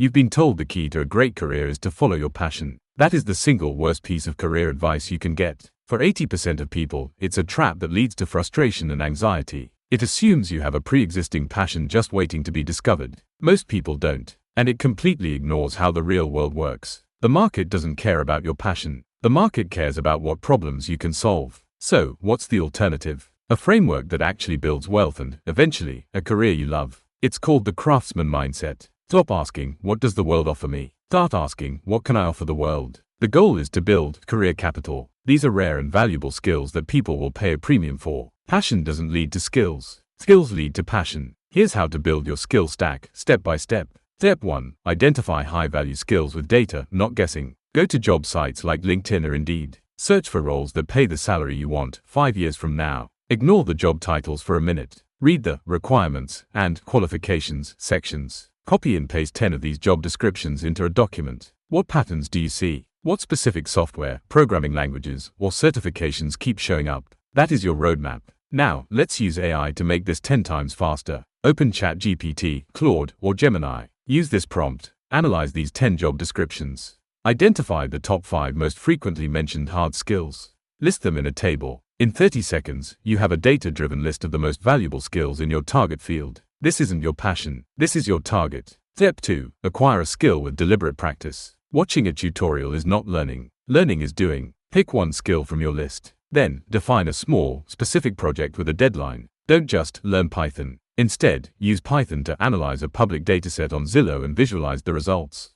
You've been told the key to a great career is to follow your passion. That is the single worst piece of career advice you can get. For 80% of people, it's a trap that leads to frustration and anxiety. It assumes you have a pre-existing passion just waiting to be discovered. Most people don't, and it completely ignores how the real world works. The market doesn't care about your passion. The market cares about what problems you can solve. So, what's the alternative? A framework that actually builds wealth and, eventually, a career you love. It's called the craftsman mindset. Stop asking, what does the world offer me? Start asking, what can I offer the world? The goal is to build career capital. These are rare and valuable skills that people will pay a premium for. Passion doesn't lead to skills. Skills lead to passion. Here's how to build your skill stack, step by step. Step 1. Identify high-value skills with data, not guessing. Go to job sites like LinkedIn or Indeed. Search for roles that pay the salary you want 5 years from now. Ignore the job titles for a minute. Read the requirements and qualifications sections. Copy and paste 10 of these job descriptions into a document. What patterns do you see? What specific software, programming languages, or certifications keep showing up? That is your roadmap. Now, let's use AI to make this 10 times faster. Open ChatGPT, Claude, or Gemini. Use this prompt. Analyze these 10 job descriptions. Identify the top 5 most frequently mentioned hard skills. List them in a table. In 30 seconds, you have a data-driven list of the most valuable skills in your target field. This isn't your passion. This is your target. Step 2. Acquire a skill with deliberate practice. Watching a tutorial is not learning. Learning is doing. Pick one skill from your list. Then, define a small, specific project with a deadline. Don't just learn Python. Instead, use Python to analyze a public dataset on Zillow and visualize the results.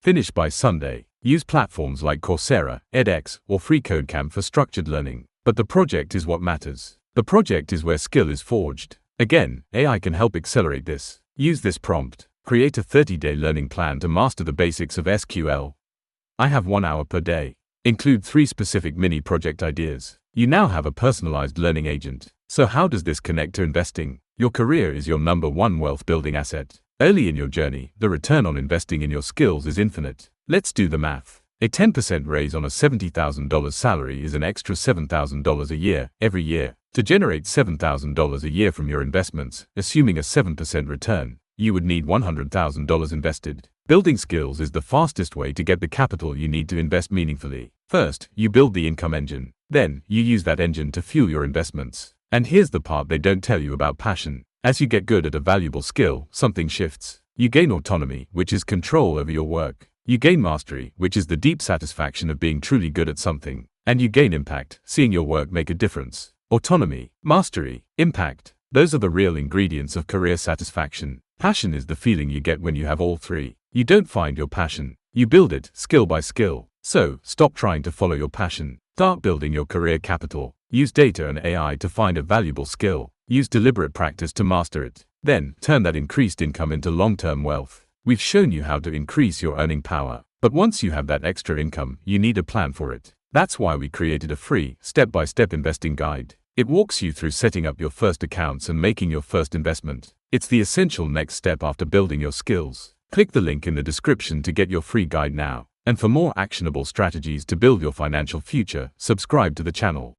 Finish by Sunday. Use platforms like Coursera, edX, or FreeCodeCamp for structured learning. But the project is what matters. The project is where skill is forged. Again, AI can help accelerate this. Use this prompt. Create a 30-day learning plan to master the basics of SQL. I have 1 hour per day. Include 3 specific mini-project ideas. You now have a personalized learning agent. So how does this connect to investing? Your career is your #1 wealth-building asset. Early in your journey, the return on investing in your skills is infinite. Let's do the math. A 10% raise on a $70,000 salary is an extra $7,000 a year, every year. To generate $7,000 a year from your investments, assuming a 7% return, you would need $100,000 invested. Building skills is the fastest way to get the capital you need to invest meaningfully. First, you build the income engine. Then, you use that engine to fuel your investments. And here's the part they don't tell you about passion. As you get good at a valuable skill, something shifts. You gain autonomy, which is control over your work. You gain mastery, which is the deep satisfaction of being truly good at something. And you gain impact, seeing your work make a difference. Autonomy, mastery, impact. Those are the real ingredients of career satisfaction. Passion is the feeling you get when you have all three. You don't find your passion. You build it, skill by skill. So, stop trying to follow your passion. Start building your career capital. Use data and AI to find a valuable skill. Use deliberate practice to master it. Then, turn that increased income into long-term wealth. We've shown you how to increase your earning power. But once you have that extra income, you need a plan for it. That's why we created a free, step-by-step investing guide. It walks you through setting up your first accounts and making your first investment. It's the essential next step after building your skills. Click the link in the description to get your free guide now. And for more actionable strategies to build your financial future, subscribe to the channel.